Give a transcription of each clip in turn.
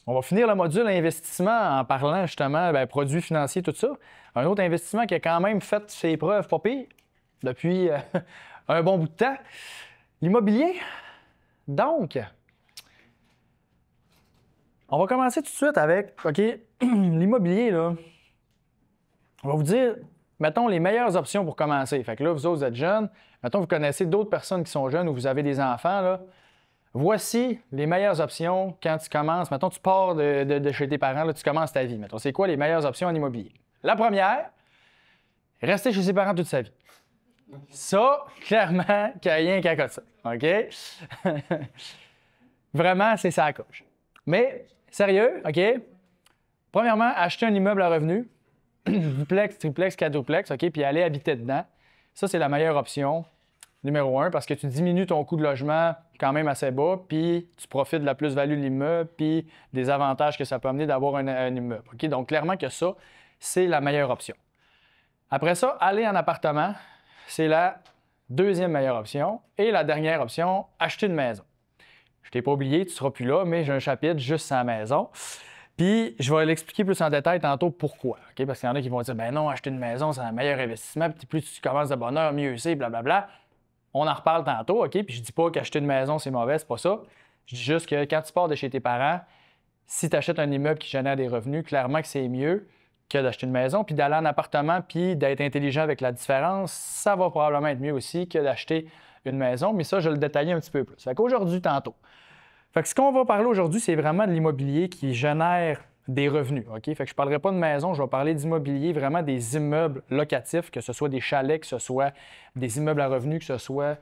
On va finir le module investissement en parlant justement produits financiers, tout ça. Un autre investissement qui a quand même fait ses preuves pas pire depuis un bon bout de temps. L'immobilier. Donc, on va commencer tout de suite avec, OK, l'immobilier, là, on va vous dire, mettons, les meilleures options pour commencer. Fait que là, vous autres, vous êtes jeunes. Mettons, vous connaissez d'autres personnes qui sont jeunes ou vous avez des enfants, là. Voici les meilleures options quand tu commences. Mettons, tu pars de chez tes parents, là, tu commences ta vie. Mettons, c'est quoi les meilleures options en immobilier? La première, rester chez ses parents toute sa vie. Ça, clairement, qu'il n'y a rien qu'à côté ça. OK? Vraiment, c'est ça la coche. Mais, sérieux, OK? Premièrement, acheter un immeuble à revenu, duplex, triplex, quadruplex, OK? Puis aller habiter dedans. Ça, c'est la meilleure option, numéro 1, parce que tu diminues ton coût de logement quand même assez bas, puis tu profites de la plus-value de l'immeuble, puis des avantages que ça peut amener d'avoir un immeuble. OK? Donc, clairement que ça, c'est la meilleure option. Après ça, aller en appartement, c'est la deuxième meilleure option. Et la dernière option, acheter une maison. Je ne t'ai pas oublié, tu ne seras plus là, mais j'ai un chapitre juste sur la maison. Puis, je vais l'expliquer plus en détail tantôt pourquoi. Okay? Parce qu'il y en a qui vont dire, ben non, acheter une maison, c'est un meilleur investissement. Puis plus tu commences de bonne heure, mieux c'est, blablabla. On en reparle tantôt, OK? Puis je dis pas qu'acheter une maison, c'est mauvais, c'est pas ça. Je dis juste que quand tu pars de chez tes parents, si tu achètes un immeuble qui génère des revenus, clairement que c'est mieux que d'acheter une maison. Puis d'aller en appartement, puis d'être intelligent avec la différence, ça va probablement être mieux aussi que d'acheter une maison. Mais ça, je vais le détailler un petit peu plus. Fait qu'aujourd'hui, tantôt. Fait que ce qu'on va parler aujourd'hui, c'est vraiment de l'immobilier qui génère des revenus. OK? Fait que je ne parlerai pas de maison, je vais parler d'immobilier, vraiment des immeubles locatifs, que ce soit des chalets, que ce soit des immeubles à revenus, que ce soit.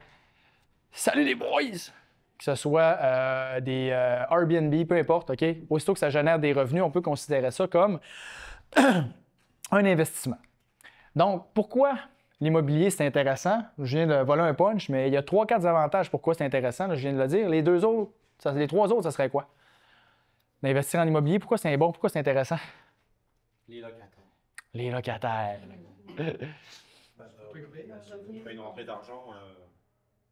Salut les boys! Que ce soit des Airbnb, peu importe. OK? Aussitôt que ça génère des revenus, on peut considérer ça comme un investissement. Donc, pourquoi l'immobilier, c'est intéressant? Je viens de voler un punch, mais il y a 3-4 avantages pourquoi c'est intéressant. Là, je viens de le dire. Les trois autres, ça serait quoi? D'investir en immobilier, pourquoi c'est bon? Pourquoi c'est intéressant? Les locataires. Les locataires. Tu payes une rentrée d'argent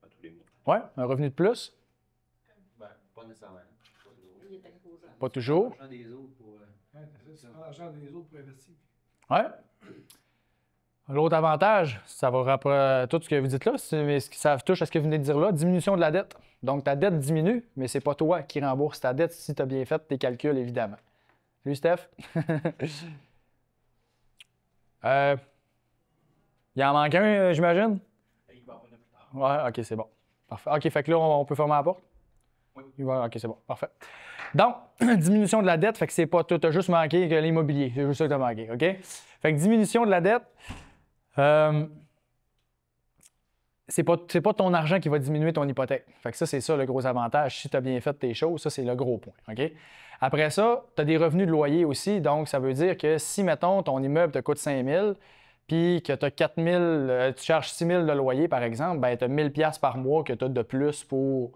à tous les mois. Oui, un revenu de plus? Ben, pas nécessairement. Pas toujours. L'argent des autres pour. C'est l'argent des autres pour investir. Oui. L'autre avantage, ça va rapprocher tout ce que vous dites là, mais ça touche à ce que vous venez de dire là, diminution de la dette. Donc, ta dette diminue, mais c'est pas toi qui rembourse ta dette si tu as bien fait tes calculs, évidemment. Salut, Steph. Il en manque un, j'imagine? Il va en revenir plus tard. Ouais, OK, c'est bon. Parfait. OK, fait que là, on peut fermer la porte? Oui. Ouais, OK, c'est bon. Parfait. Donc, diminution de la dette, fait que c'est pas tout. Tu as juste manqué que l'immobilier. C'est juste ça que tu as manqué. OK? Fait que diminution de la dette, c'est pas ton argent qui va diminuer ton hypothèque. Fait que ça, c'est ça le gros avantage. Si tu as bien fait tes choses, ça, c'est le gros point. OK? Après ça, tu as des revenus de loyer aussi. Donc, ça veut dire que si, mettons, ton immeuble te coûte 5 000 puis que tu as 4 000, tu charges 6 000 de loyer, par exemple, bien, tu as 1 000 par mois que tu as de plus pour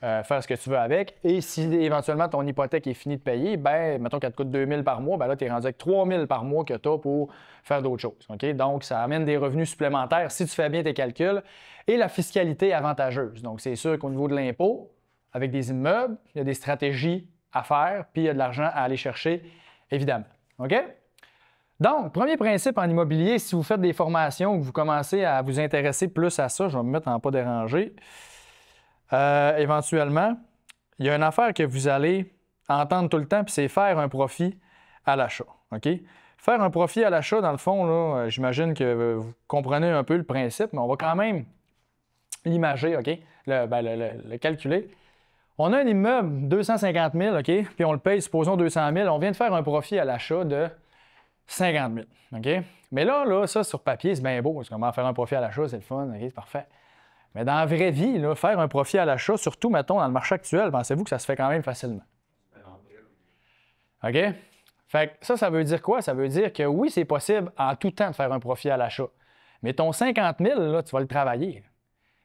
faire ce que tu veux avec. Et si éventuellement ton hypothèque est finie de payer, bien, mettons qu'elle te coûte 2 000 par mois, bien là, tu es rendu avec 3 000 par mois que tu as pour faire d'autres choses. OK? Donc, ça amène des revenus supplémentaires si tu fais bien tes calculs. Et la fiscalité avantageuse. Donc, c'est sûr qu'au niveau de l'impôt, avec des immeubles, il y a des stratégies à faire, puis il y a de l'argent à aller chercher, évidemment. OK? Donc, premier principe en immobilier, si vous faites des formations ou que vous commencez à vous intéresser plus à ça, je vais me mettre en pas déranger. Éventuellement, il y a une affaire que vous allez entendre tout le temps, puis c'est faire un profit à l'achat. OK? Faire un profit à l'achat, dans le fond, là, j'imagine que vous comprenez un peu le principe, mais on va quand même l'imager, OK? Le calculer. On a un immeuble, 250 000, OK? Puis on le paye, supposons 200 000. On vient de faire un profit à l'achat de 50 000, OK? Mais là, ça, sur papier, c'est bien beau. Parce comment faire un profit à l'achat, c'est le fun, OK? C'est parfait. Mais dans la vraie vie, là, faire un profit à l'achat, surtout, mettons, dans le marché actuel, pensez-vous que ça se fait quand même facilement? OK? Fait que ça veut dire quoi? Ça veut dire que oui, c'est possible en tout temps de faire un profit à l'achat. Mais ton 50 000, là, tu vas le travailler.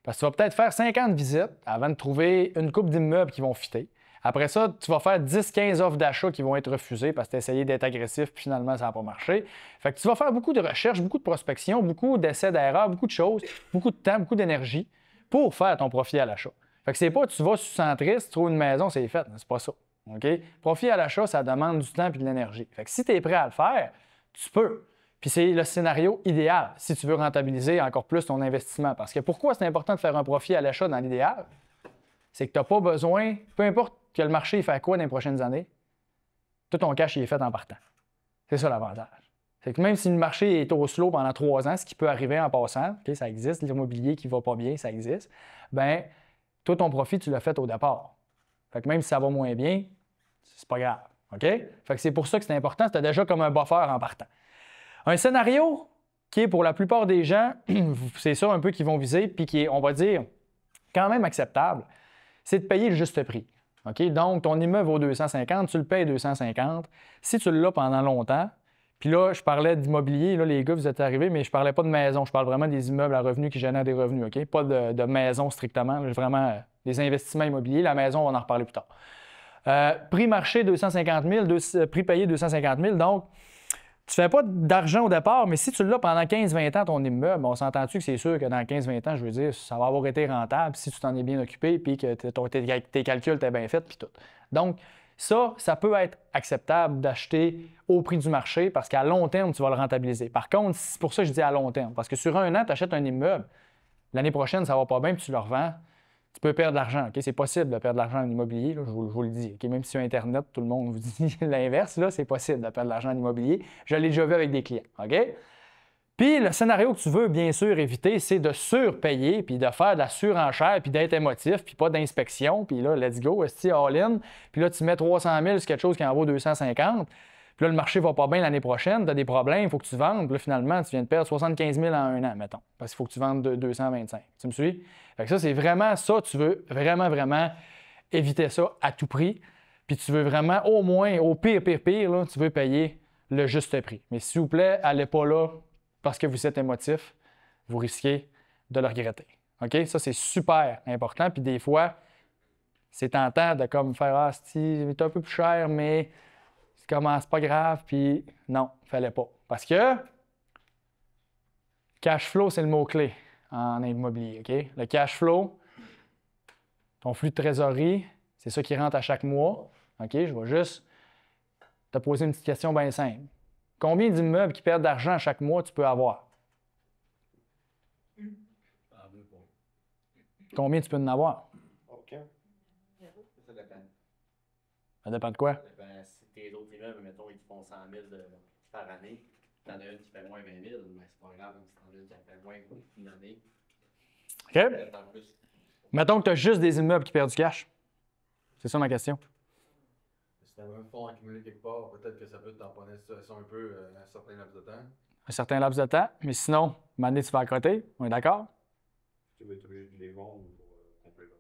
Parce que tu vas peut-être faire 50 visites avant de trouver une couple d'immeubles qui vont fitter. Après ça, tu vas faire 10-15 offres d'achat qui vont être refusées parce que tu as essayé d'être agressif puis finalement, ça n'a pas marché. Fait que tu vas faire beaucoup de recherches, beaucoup de prospection, beaucoup d'essais d'erreurs, beaucoup de choses, beaucoup de temps, beaucoup d'énergie pour faire ton profit à l'achat. Fait que c'est pas tu vas sur Centris, tu trouves une maison, c'est fait. C'est pas ça. OK? Profit à l'achat, ça demande du temps et de l'énergie. Fait que si tu es prêt à le faire, tu peux. Puis c'est le scénario idéal si tu veux rentabiliser encore plus ton investissement. Parce que pourquoi c'est important de faire un profit à l'achat dans l'idéal? C'est que tu n'as pas besoin, peu importe que le marché il fait quoi dans les prochaines années, tout ton cash il est fait en partant. C'est ça l'avantage. C'est que même si le marché est au slow pendant 3 ans, ce qui peut arriver en passant, okay, ça existe, l'immobilier qui ne va pas bien, ça existe, bien, toi, ton profit, tu l'as fait au départ. Fait que même si ça va moins bien, c'est pas grave. OK? Fait que c'est pour ça que c'est important, c'était déjà comme un buffer en partant. Un scénario qui est pour la plupart des gens, c'est ça un peu qu'ils vont viser, puis qui est, on va dire, quand même acceptable, c'est de payer le juste prix. OK? Donc, ton immeuble vaut 250, tu le payes 250. Si tu l'as pendant longtemps, puis là, je parlais d'immobilier, là, les gars, vous êtes arrivés, mais je parlais pas de maison, je parle vraiment des immeubles à revenus qui génèrent des revenus, OK? Pas de maison strictement, là, vraiment des investissements immobiliers. La maison, on va en reparler plus tard. Prix marché 250 000, prix payé 250 000, donc tu ne fais pas d'argent au départ, mais si tu l'as pendant 15-20 ans, ton immeuble, on s'entend-tu que c'est sûr que dans 15-20 ans, je veux dire, ça va avoir été rentable si tu t'en es bien occupé, puis que tes calculs t'es bien fait, puis tout. Donc, ça peut être acceptable d'acheter au prix du marché parce qu'à long terme, tu vas le rentabiliser. Par contre, c'est pour ça que je dis à long terme. Parce que sur un an, tu achètes un immeuble, l'année prochaine, ça ne va pas bien, puis tu le revends, tu peux perdre de l'argent. Okay? C'est possible de perdre de l'argent en immobilier, là, je vous le dis. Okay? Même si sur Internet, tout le monde vous dit l'inverse, là, c'est possible de perdre de l'argent en immobilier. Je l'ai déjà vu avec des clients. OK? Puis le scénario que tu veux, bien sûr, éviter, c'est de surpayer, puis de faire de la surenchère, puis d'être émotif, puis pas d'inspection, puis là, let's go, esti all-in. Puis là, tu mets 300 000 sur quelque chose qui en vaut 250. Puis là, le marché va pas bien l'année prochaine, tu as des problèmes, il faut que tu vendes. Puis là, finalement, tu viens de perdre 75 000 en un an, mettons, parce qu'il faut que tu vendes 225. Tu me suis? Fait que ça, c'est vraiment ça, tu veux vraiment, vraiment éviter ça à tout prix. Puis tu veux vraiment, au moins, au pire, là, tu veux payer le juste prix. Mais s'il vous plaît, allez pas là parce que vous êtes émotif, vous risquez de le regretter. OK? Ça, c'est super important. Puis des fois, c'est tentant de comme faire « Ah, c'est un peu plus cher, mais c'est pas grave. » Puis non, il ne fallait pas. Parce que cash flow, c'est le mot-clé en immobilier. OK? Le cash flow, ton flux de trésorerie, c'est ça qui rentre à chaque mois. OK? Je vais juste te poser une petite question bien simple. Combien d'immeubles qui perdent d'argent chaque mois tu peux avoir? Combien tu peux en avoir? OK. Ça dépend. Ça dépend de quoi? Ça dépend. Si tes autres immeubles, mettons, ils te font 100 000 par année, t'en as une qui fait moins 20 000, mais c'est pas grave, même si t'en as une qui fait moins une année. OK. Mettons que tu as juste des immeubles qui perdent du cash. C'est ça ma question. Si tu as un fonds accumulé quelque part, peut-être que ça peut tamponner la situation un peu un certain laps de temps. Un certain laps de temps, mais sinon, à un moment donné, tu vas à côté. On est d'accord? Tu vas être obligé de les vendre pour compléter.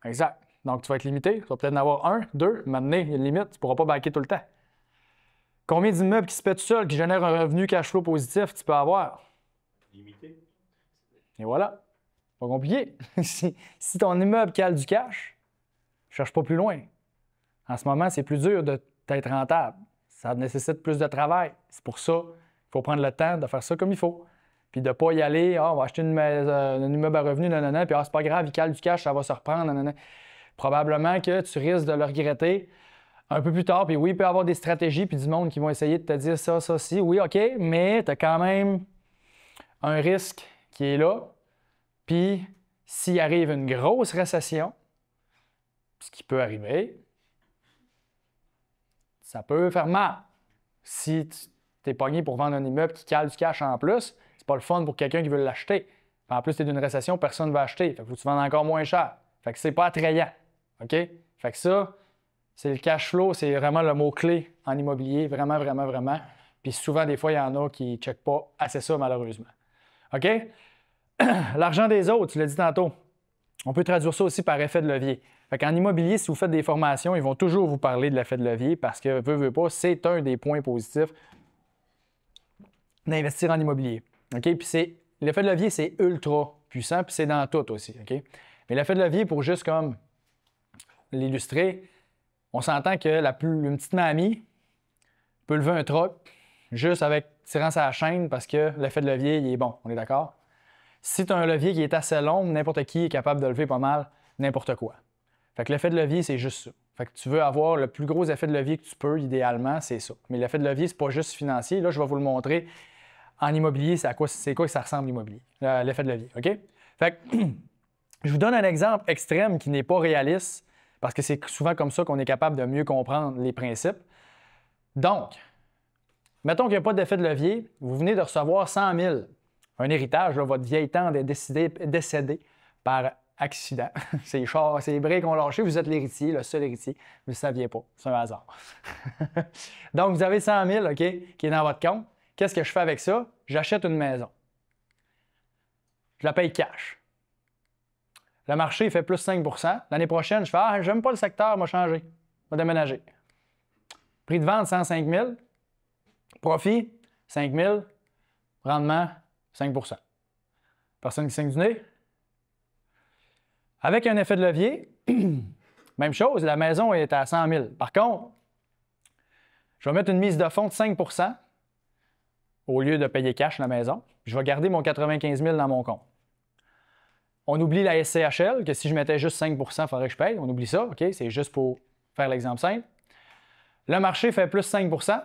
Exact. Donc, tu vas être limité. Tu vas peut-être en avoir 1, 2. À un moment donné, il y a une limite. Tu ne pourras pas backer tout le temps. Combien d'immeubles qui se paient tout seul, qui génèrent un revenu cash flow positif, tu peux avoir? Limité. Et voilà. Pas compliqué. si ton immeuble cale du cash, cherche pas plus loin. En ce moment, c'est plus dur d'être rentable. Ça nécessite plus de travail. C'est pour ça qu'il faut prendre le temps de faire ça comme il faut. Puis de ne pas y aller, on va acheter un immeuble à revenu, nanana, puis c'est pas grave, il cale du cash, ça va se reprendre, nanana. Probablement que tu risques de le regretter un peu plus tard. Puis oui, il peut y avoir des stratégies, puis du monde qui vont essayer de te dire ça, si. Oui, OK, mais tu as quand même un risque qui est là. Puis s'il arrive une grosse récession, ce qui peut arriver, ça peut faire mal. Si tu es pogné pour vendre un immeuble qui cale du cash en plus, c'est pas le fun pour quelqu'un qui veut l'acheter. En plus, tu es d'une récession, personne ne va acheter. Fait que faut que tu vendes encore moins cher. Fait que c'est pas attrayant. OK? Fait que ça, c'est le cash flow, c'est vraiment le mot-clé en immobilier. Vraiment, vraiment, vraiment. Puis souvent, des fois, il y en a qui ne checkent pas assez ça, malheureusement. OK? L'argent des autres, tu l'as dit tantôt. On peut traduire ça aussi par effet de levier. Fait qu'en immobilier, si vous faites des formations, ils vont toujours vous parler de l'effet de levier parce que, veut pas, c'est un des points positifs d'investir en immobilier. OK? Puis l'effet de levier, c'est ultra puissant, puis c'est dans tout aussi. OK? Mais l'effet de levier, pour juste comme l'illustrer, on s'entend que une petite mamie peut lever un truck juste avec tirant sa chaîne parce que l'effet de levier, il est bon. On est d'accord? Si tu as un levier qui est assez long, n'importe qui est capable de lever pas mal n'importe quoi. Fait que l'effet de levier, c'est juste ça. Fait que tu veux avoir le plus gros effet de levier que tu peux, idéalement, c'est ça. Mais l'effet de levier, c'est pas juste financier. Là, je vais vous le montrer. En immobilier, c'est quoi que ça ressemble l'immobilier, l'effet de levier, OK? Fait que, je vous donne un exemple extrême qui n'est pas réaliste, parce que c'est souvent comme ça qu'on est capable de mieux comprendre les principes. Donc, mettons qu'il n'y a pas d'effet de levier, vous venez de recevoir 100 000, un héritage, là, votre vieille tante est décédée par accident. Ses chars, ses briques ont lâché, vous êtes l'héritier, le seul héritier. Vous ne le saviez pas, c'est un hasard. Donc, vous avez 100 000, OK, qui est dans votre compte. Qu'est-ce que je fais avec ça? J'achète une maison. Je la paye cash. Le marché il fait plus 5 %. L'année prochaine, je fais « Ah, j'aime pas le secteur, je vais changer. Je vais déménager. » Prix de vente, 105 000. Profit, 5 000. Rendement, 5 %. Personne qui saigne du nez? Avec un effet de levier, même chose, la maison est à 100 000. Par contre, je vais mettre une mise de fonds de 5 % au lieu de payer cash la maison. Je vais garder mon 95 000 dans mon compte. On oublie la SCHL, que si je mettais juste 5 % il faudrait que je paye. On oublie ça, OK? C'est juste pour faire l'exemple simple. Le marché fait plus 5 %.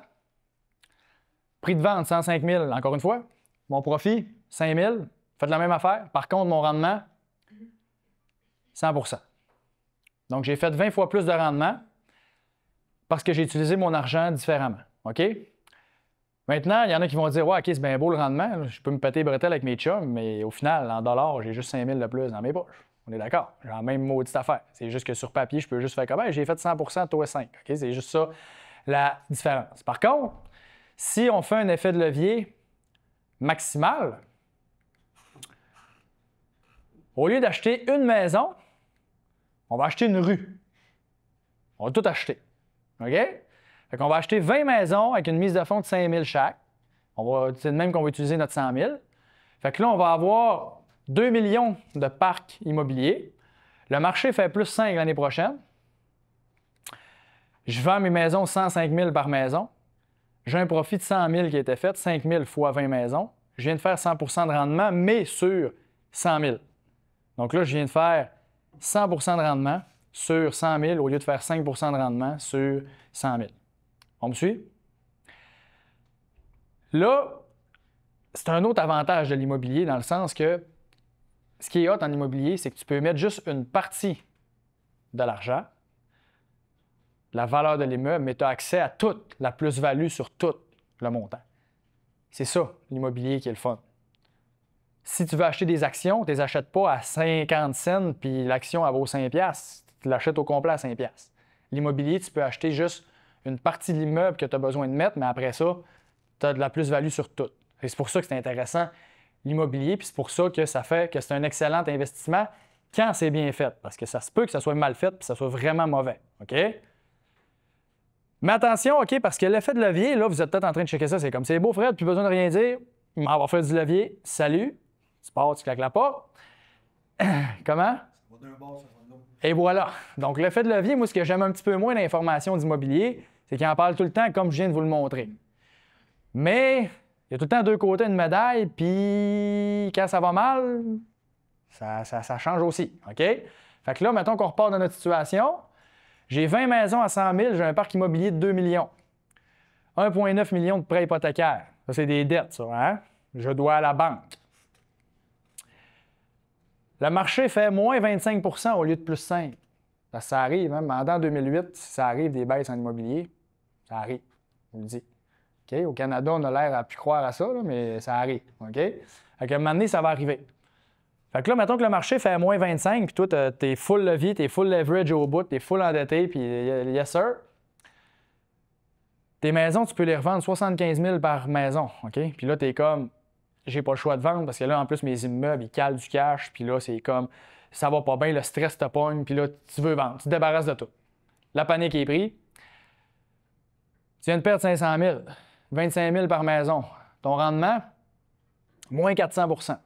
Prix de vente, 105 000, encore une fois. Mon profit, 5 000. Faites la même affaire. Par contre, mon rendement, 100 %. Donc, j'ai fait 20 fois plus de rendement parce que j'ai utilisé mon argent différemment. OK? Maintenant, il y en a qui vont dire « Ouais, OK, c'est bien beau le rendement. Je peux me péter les bretelles avec mes chums, mais au final, en dollars, j'ai juste 5 000 de plus dans mes poches. » On est d'accord. J'ai la même maudite affaire. C'est juste que sur papier, je peux juste faire comme « J'ai fait 100 % taux 5. » OK? C'est juste ça la différence. Par contre, si on fait un effet de levier maximal, au lieu d'acheter une maison, on va acheter une rue. On va tout acheter. OK? Fait qu'on va acheter 20 maisons avec une mise de fonds de 5 000 chaque. C'est de même qu'on va utiliser notre 100 000. Fait que là, on va avoir 2 millions de parcs immobiliers. Le marché fait plus 5 l'année prochaine. Je vends mes maisons 105 000 par maison. J'ai un profit de 100 000 qui a été fait, 5 000 fois 20 maisons. Je viens de faire 100 % de rendement, mais sur 100 000. Donc là, je viens de faire 100 % de rendement sur 100 000 au lieu de faire 5 % de rendement sur 100 000. On me suit? Là, c'est un autre avantage de l'immobilier dans le sens que ce qui est hot en immobilier, c'est que tu peux mettre juste une partie de l'argent, la valeur de l'immeuble, mais tu as accès à toute la plus-value sur tout le montant. C'est ça, l'immobilier qui est le fun. Si tu veux acheter des actions, tu ne les achètes pas à 50 cents puis l'action, elle vaut 5 $. Tu l'achètes au complet à 5 $. L'immobilier, tu peux acheter juste une partie de l'immeuble que tu as besoin de mettre, mais après ça, tu as de la plus-value sur tout. Et c'est pour ça que c'est intéressant, l'immobilier, puis c'est pour ça que ça fait que c'est un excellent investissement quand c'est bien fait. Parce que ça se peut que ça soit mal fait puis que ça soit vraiment mauvais. OK? Mais attention, OK, parce que l'effet de levier, là, vous êtes peut-être en train de checker ça, c'est comme c'est beau, Fred, plus besoin de rien dire. On va faire du levier. Salut. Tu pars, tu claques la porte. Comment? Et voilà. Donc, l'effet de levier, moi, ce que j'aime un petit peu moins d'informations d'immobilier, c'est qu'il en parle tout le temps comme je viens de vous le montrer. Mais il y a tout le temps deux côtés d'une médaille, puis quand ça va mal, ça change aussi. OK? Fait que là, mettons qu'on repart dans notre situation. J'ai 20 maisons à 100 000, j'ai un parc immobilier de 2 millions. 1,9 million de prêts hypothécaires. Ça, c'est des dettes, ça. Hein? Je dois à la banque. Le marché fait moins 25 % au lieu de plus 5 %. Ça arrive, hein? Pendant 2008, ça arrive des baisses en immobilier. Ça arrive, je vous le dis. Okay? Au Canada, on a l'air à plus croire à ça, là, mais ça arrive. OK? Fait qu'à un moment donné, ça va arriver. Fait que là, mettons que le marché fait moins 25, puis toi, t'es full levier, t'es full leverage au bout, t'es full endetté, puis yes sir. Tes maisons, tu peux les revendre 75 000 par maison, OK? Puis là, t'es comme, j'ai pas le choix de vendre parce que là, en plus, mes immeubles, ils calent du cash, puis là, c'est comme, ça va pas bien, le stress te pogne, puis là, tu veux vendre, tu te débarrasses de tout. La panique est prise. Tu viens de perdre 500 000, 25 000 par maison. Ton rendement, moins 400 %.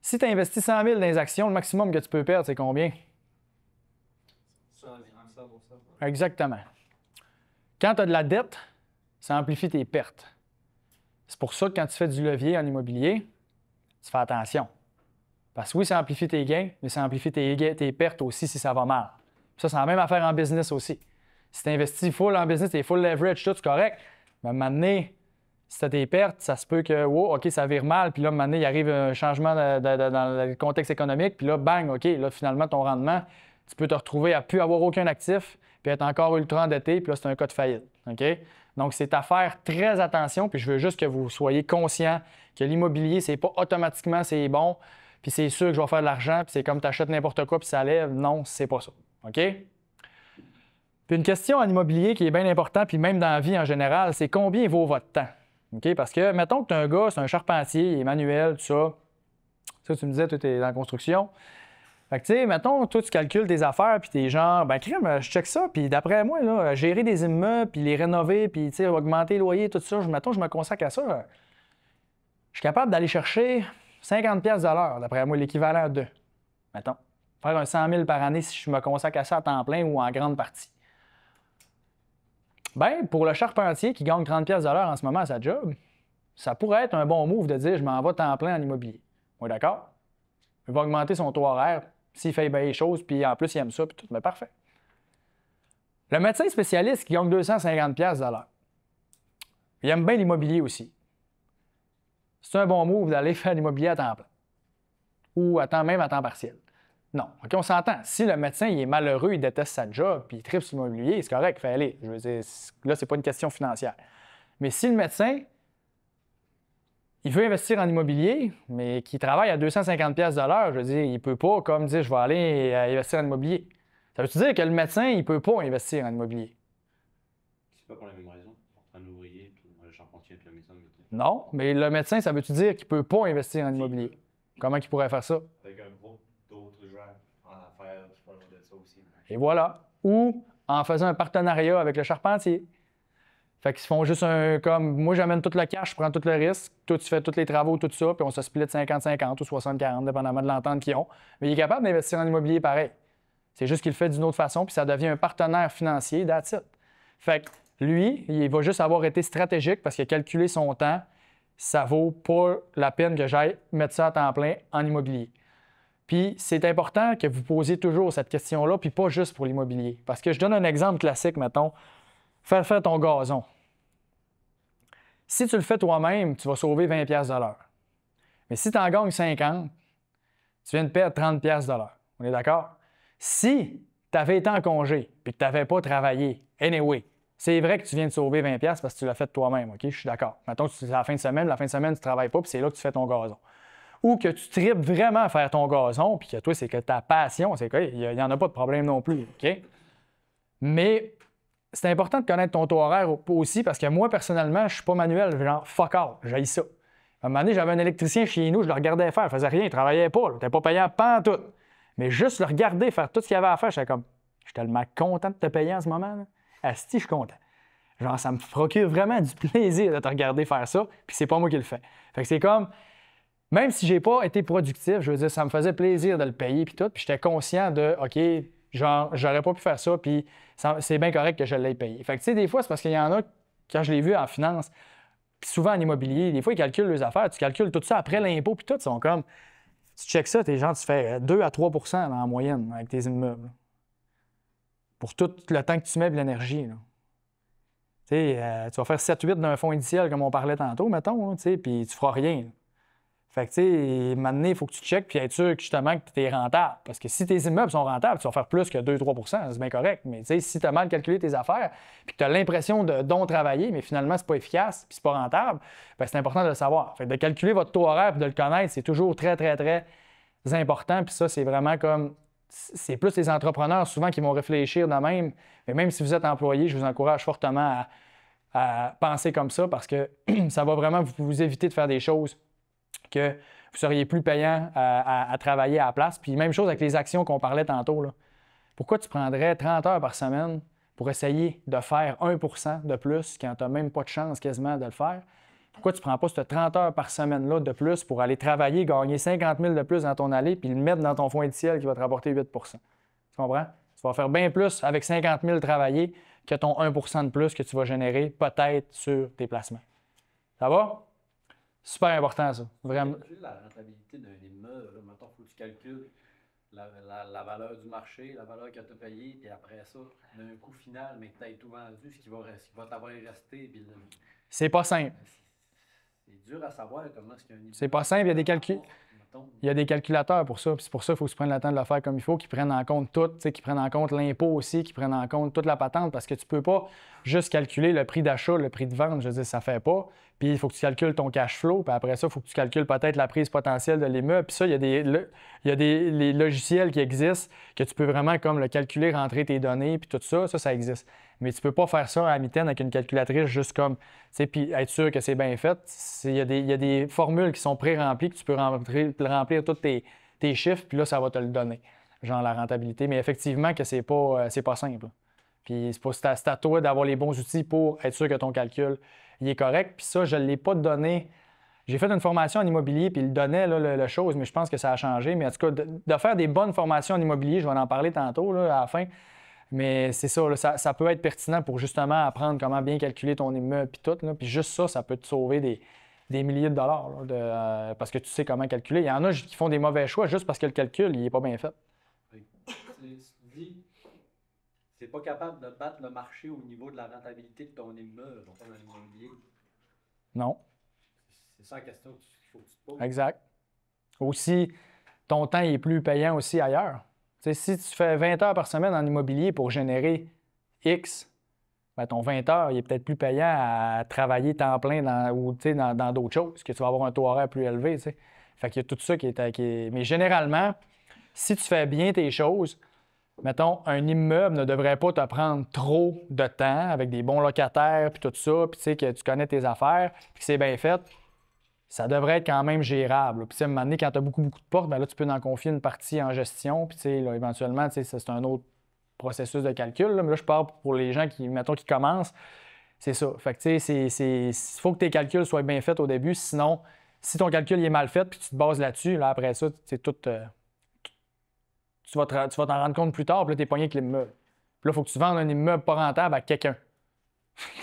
Si tu investis 100 000 dans les actions, le maximum que tu peux perdre, c'est combien? 100 %. Exactement. Quand tu as de la dette, ça amplifie tes pertes. C'est pour ça que quand tu fais du levier en immobilier, tu fais attention. Parce que oui, ça amplifie tes gains, mais ça amplifie tes pertes aussi si ça va mal. Ça, c'est la même affaire en business aussi. Si tu investis full en business, tu es full leverage, tout, c'est correct. Mais à un moment donné, si tu as des pertes, ça se peut que, wow, OK, ça vire mal, puis là, à un moment donné, il arrive un changement dans le contexte économique, puis là, bang, OK, là, finalement, ton rendement, tu peux te retrouver à ne plus avoir aucun actif, puis être encore ultra endetté, puis là, c'est un cas de faillite. OK? Donc, c'est à faire très attention, puis je veux juste que vous soyez conscient que l'immobilier, c'est pas automatiquement c'est bon, puis c'est sûr que je vais faire de l'argent, puis c'est comme tu achètes n'importe quoi, puis ça lève. Non, c'est pas ça. OK? Puis une question en immobilier qui est bien importante, puis même dans la vie en général, c'est combien vaut votre temps? OK? Parce que, mettons que tu as un gars, c'est un charpentier, il est manuel, tout ça. Ça, tu me disais, toi, tu es dans la construction. Fait que, tu sais, mettons, toi, tu calcules tes affaires, puis t'es genre, ben, crème, je check ça, puis d'après moi, là, gérer des immeubles, puis les rénover, puis, tu sais, augmenter les loyers, tout ça, mettons, je me consacre à ça. Je suis capable d'aller chercher 50$ de l'heure, d'après moi, l'équivalent de, mettons, faire un 100 000 par année si je me consacre à ça à temps plein ou en grande partie. Bien, pour le charpentier qui gagne 30$ de l'heure en ce moment à sa job, ça pourrait être un bon move de dire, je m'en vais temps plein en immobilier. Oui, d'accord? Il va augmenter son taux horaire s'il fait bien les choses, puis en plus, il aime ça, puis tout, mais parfait. Le médecin spécialiste qui gagne 250$ de l'heure, il aime bien l'immobilier aussi. C'est un bon move d'aller faire l'immobilier à temps plein. Ou même à temps partiel. Non. OK, on s'entend. Si le médecin il est malheureux, il déteste sa job, puis il tripe sur l'immobilier, c'est correct, il fait aller. Je veux dire, là, c'est pas une question financière. Mais si le médecin, il veut investir en immobilier, mais qu'il travaille à 250$ de l'heure, je veux dire, il ne peut pas, comme dire, je vais aller investir en immobilier. Ça veut-tu dire que le médecin, il ne peut pas investir en immobilier? C'est pas pour la même raison. Pour prendre l'ouvrier, puis le charpentier, puis le médecin. Non, mais le médecin, ça veut-tu dire qu'il ne peut pas investir en immobilier? Comment il pourrait faire ça? Avec un groupe d'autres gens en affaires qui font de ça aussi. Et voilà. Ou en faisant un partenariat avec le charpentier. Fait qu'ils se font juste comme moi, j'amène tout le cash, je prends tout le risque, toi, tu fais tous les travaux, tout ça, puis on se split 50-50 ou 60-40, dépendamment de l'entente qu'ils ont. Mais il est capable d'investir en immobilier pareil. C'est juste qu'il le fait d'une autre façon, puis ça devient un partenaire financier, that's it. Fait que lui, il va juste avoir été stratégique parce qu'il a calculé son temps. Ça vaut pas la peine que j'aille mettre ça à temps plein en immobilier. Puis c'est important que vous posiez toujours cette question-là, puis pas juste pour l'immobilier. Parce que je donne un exemple classique, mettons. Faire ton gazon. Si tu le fais toi-même, tu vas sauver 20$ de l'heure. Mais si tu en gagnes 50, tu viens de perdre 30$ de l'heure. On est d'accord? Si tu avais été en congé et que tu n'avais pas travaillé, anyway, c'est vrai que tu viens de sauver 20$ parce que tu l'as fait toi-même, OK? Je suis d'accord. Mettons que c'est la fin de semaine, tu ne travailles pas, puis c'est là que tu fais ton gazon. Ou que tu tripes vraiment à faire ton gazon, puis que toi, c'est que ta passion, c'est qu'il n'y en a pas de problème non plus, OK? Mais c'est important de connaître ton taux horaire aussi parce que moi, personnellement, je ne suis pas manuel, genre fuck all, j'haïs ça. À un moment donné, j'avais un électricien chez nous, je le regardais faire, il faisait rien, il ne travaillait pas, il n'était pas payant pas en tout. Mais juste le regarder faire tout ce qu'il y avait à faire, j'étais comme, je suis tellement content de te payer en ce moment. Là. Asti, je suis content. Genre, ça me procure vraiment du plaisir de te regarder faire ça, puis c'est pas moi qui le fais. Fait que c'est comme, même si j'ai pas été productif, je veux dire, ça me faisait plaisir de le payer, puis tout, puis j'étais conscient de, OK, genre, j'aurais pas pu faire ça, puis c'est bien correct que je l'ai payé. Fait que, tu sais, des fois, c'est parce qu'il y en a, quand je l'ai vu en finance, puis souvent en immobilier, des fois, ils calculent les affaires, tu calcules tout ça après l'impôt, puis tout, ils sont comme, tu checkes ça, tes gens, tu fais 2 à 3 % en moyenne avec tes immeubles. Pour tout le temps que tu mets de l'énergie. Tu sais, tu vas faire 7-8 d'un fonds indiciel, comme on parlait tantôt, mettons, tu sais, puis tu feras rien. Là. Fait que, tu sais, maintenant, il faut que tu checkes puis être sûr que, justement que tu es rentable. Parce que si tes immeubles sont rentables, tu vas faire plus que 2-3 %, c'est bien correct. Mais tu sais, si tu as mal calculé tes affaires puis que tu as l'impression de donc travailler, mais finalement, c'est pas efficace puis c'est pas rentable, bien, c'est important de le savoir. Fait que de calculer votre taux horaire puis de le connaître, c'est toujours très, très, très important. Puis ça, c'est vraiment comme... C'est plus les entrepreneurs, souvent, qui vont réfléchir de même. Mais même si vous êtes employé, je vous encourage fortement à penser comme ça parce que ça va vraiment vous éviter de faire des choses que vous seriez plus payant à travailler à la place. Puis même chose avec les actions qu'on parlait tantôt. Là. Pourquoi tu prendrais 30 heures par semaine pour essayer de faire 1 % de plus quand tu n'as même pas de chance quasiment de le faire? Pourquoi tu ne prends pas cette 30 heures par semaine-là de plus pour aller travailler, gagner 50 000 de plus dans ton allée puis le mettre dans ton fonds indiciel qui va te rapporter 8 %? Tu comprends? Tu vas faire bien plus avec 50 000 travaillés que ton 1 % de plus que tu vas générer peut-être sur tes placements. Ça va? Super important, ça. Vraiment. Calculer la rentabilité d'un immeuble, maintenant, il faut que tu calcules la valeur du marché, la valeur que tu as payée, puis après ça, d'un coût final, mais que tu as tout vendu, ce qui va t'avoir resté. Puis C'est pas simple. c'est dur à savoir comment est-ce qu'il y a un C'est pas simple, il y a des calculs. Il y a des calculateurs pour ça. Puis c'est pour ça qu'il faut se prendre le temps de le faire comme il faut, qu'ils prennent en compte tout, qu'ils prennent en compte l'impôt aussi, qu'ils prennent en compte toute la patente, parce que tu peux pas juste calculer le prix d'achat, le prix de vente. Je veux dire, ça fait pas. Puis il faut que tu calcules ton cash flow. Puis après ça, il faut que tu calcules peut-être la prise potentielle de l'immeuble. Puis ça, il y a les logiciels qui existent que tu peux vraiment comme le calculer, rentrer tes données, puis tout ça, ça existe. Mais tu peux pas faire ça à mitaine avec une calculatrice juste comme, tu sais, puis être sûr que c'est bien fait. Il y a des formules qui sont pré-remplies que tu peux remplir tous tes chiffres, puis là, ça va te le donner, genre la rentabilité. Mais effectivement que c'est pas simple. Puis c'est à toi d'avoir les bons outils pour être sûr que ton calcul il est correct. Puis ça, je ne l'ai pas donné. J'ai fait une formation en immobilier, puis il donnait là, le chose, mais je pense que ça a changé. Mais en tout cas, de faire des bonnes formations en immobilier, je vais en parler tantôt là, à la fin. Mais c'est ça, là, ça peut être pertinent pour justement apprendre comment bien calculer ton immeuble puis tout. Là. Puis juste ça peut te sauver des milliers de dollars là, parce que tu sais comment calculer. Il y en a qui font des mauvais choix juste parce que le calcul, il n'est pas bien fait. C'est pas capable de battre le marché au niveau de la rentabilité de ton immeuble, ton immobilier. Non. C'est ça la question qu'il faut que tu te poses. Exact. Aussi, ton temps est plus payant aussi ailleurs. T'sais, si tu fais 20 heures par semaine en immobilier pour générer X, ben ton 20 heures, il est peut-être plus payant à travailler temps plein dans d'autres choses, que tu vas avoir un taux horaire plus élevé. T'sais. Fait qu'il y a tout ça qui est... Mais généralement, si tu fais bien tes choses, mettons, un immeuble ne devrait pas te prendre trop de temps avec des bons locataires, puis tout ça, puis tu sais que tu connais tes affaires, puis que c'est bien fait. Ça devrait être quand même gérable. Puis, à un moment donné, quand tu as beaucoup de portes, ben là, tu peux en confier une partie en gestion. Puis, là, éventuellement, c'est un autre processus de calcul. Là. Mais là, je parle pour les gens qui, mettons, qui commencent. C'est ça. Fait que, tu sais, il faut que tes calculs soient bien faits au début. Sinon, si ton calcul est mal fait puis tu te bases là-dessus, là, après ça, c'est tout. Tu vas t'en rendre compte plus tard, puis là, tu es pogné avec l'immeuble. Puis là, il faut que tu vendes un immeuble pas rentable à quelqu'un.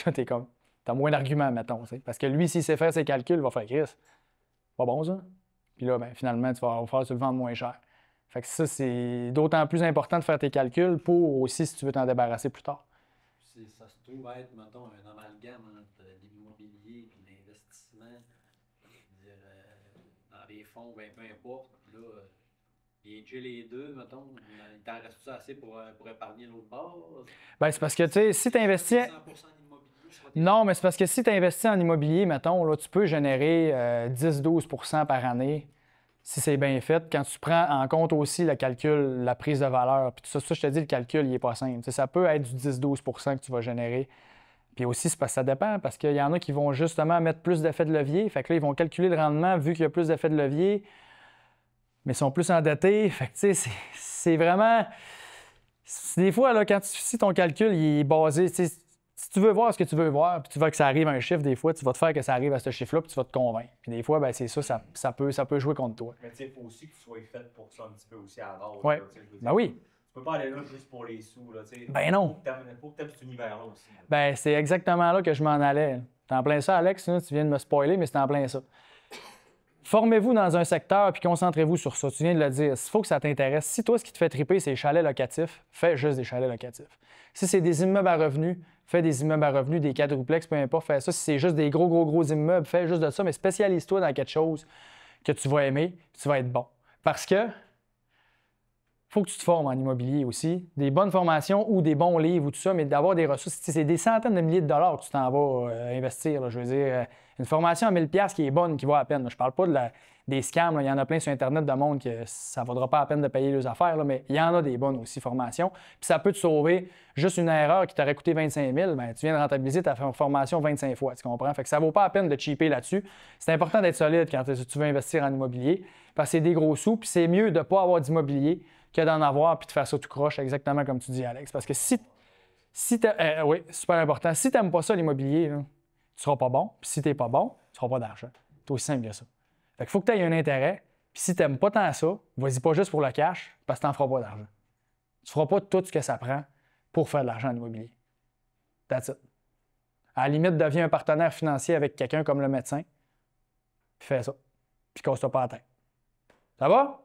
Là, tu es comme. T'as moins d'arguments, mettons. T'sais. Parce que lui, s'il sait faire ses calculs, il va faire Chris. Pas bon, ça. Puis là, ben, finalement, tu vas faire le vendre moins cher. Fait que ça, c'est d'autant plus important de faire tes calculs pour aussi si tu veux t'en débarrasser plus tard. Ça se trouve être, mettons, un amalgame entre l'immobilier et l'investissement. Dans les fonds, ben, peu importe. Puis là, j'ai les deux, mettons. Il t'en reste assez pour épargner l'autre bord? Ben, c'est parce que, tu sais, si tu investis. 100% Non, mais c'est parce que si tu investis en immobilier, mettons, là, tu peux générer 10-12 par année si c'est bien fait. Quand tu prends en compte aussi le calcul, la prise de valeur, puis tout ça, je te dis, le calcul, il n'est pas simple. T'sais, ça peut être du 10-12 que tu vas générer. Puis aussi, c'est parce que ça dépend, parce qu'il y en a qui vont justement mettre plus d'effets de levier. Fait que là, ils vont calculer le rendement vu qu'il y a plus d'effets de levier, mais ils sont plus endettés. Fait que, tu sais, c'est vraiment... Des fois, là, si ton calcul il est basé... Si tu veux voir ce que tu veux voir, puis tu veux que ça arrive à un chiffre, des fois, tu vas te faire que ça arrive à ce chiffre-là, puis tu vas te convaincre. Puis des fois, ben, c'est ça peut jouer contre toi. Mais tu sais, il faut aussi que tu sois fait pour ça un petit peu aussi à la base. Ouais. Là, Ben oui. Tu peux pas aller là juste pour les sous. Là, ben non. Faut que tu aimes cet univers-là aussi. Là. Ben, c'est exactement là que je m'en allais. T'es en plein ça, Alex, là, tu viens de me spoiler, mais c'est en plein ça. Formez-vous dans un secteur puis concentrez-vous sur ça. Tu viens de le dire. Il faut que ça t'intéresse. Si toi, ce qui te fait triper, c'est les chalets locatifs, fais juste des chalets locatifs. Si c'est des immeubles à revenus, fais des immeubles à revenus, des quadruplex, peu importe, fais ça. Si c'est juste des gros immeubles, fais juste de ça, mais spécialise-toi dans quelque chose que tu vas aimer, tu vas être bon. Parce que faut que tu te formes en immobilier aussi. Des bonnes formations ou des bons livres ou tout ça, mais d'avoir des ressources. C'est des centaines de milliers de dollars que tu t'en vas investir. Là. Je veux dire, une formation à 1000$ qui est bonne, qui vaut à peine. Là. Je parle pas des scams. Là. Il y en a plein sur Internet de monde que ça ne vaudra pas la peine de payer leurs affaires, là, mais il y en a des bonnes aussi formations. Puis ça peut te sauver juste une erreur qui t'aurait coûté 25 000. Ben, tu viens de rentabiliser ta formation 25 fois. Tu comprends? Fait que ça ne vaut pas la peine de cheaper là-dessus. C'est important d'être solide quand tu veux investir en immobilier parce que c'est des gros sous. Puis c'est mieux de ne pas avoir d'immobilier que d'en avoir puis de faire ça tout croche, exactement comme tu dis, Alex. Parce que si oui, super important. Si tu n'aimes pas ça, l'immobilier, là, tu ne seras pas bon. Puis si tu n'es pas bon, tu n'auras pas d'argent. C'est aussi simple que ça. Fait qu'il faut que tu aies un intérêt. Puis si tu n'aimes pas tant ça, vas-y pas juste pour le cash, parce que tu n'en feras pas d'argent. Tu ne feras pas tout ce que ça prend pour faire de l'argent en immobilier. That's it. À la limite, deviens un partenaire financier avec quelqu'un comme le médecin, puis fais ça. Puis casse-toi pas la tête. Ça va?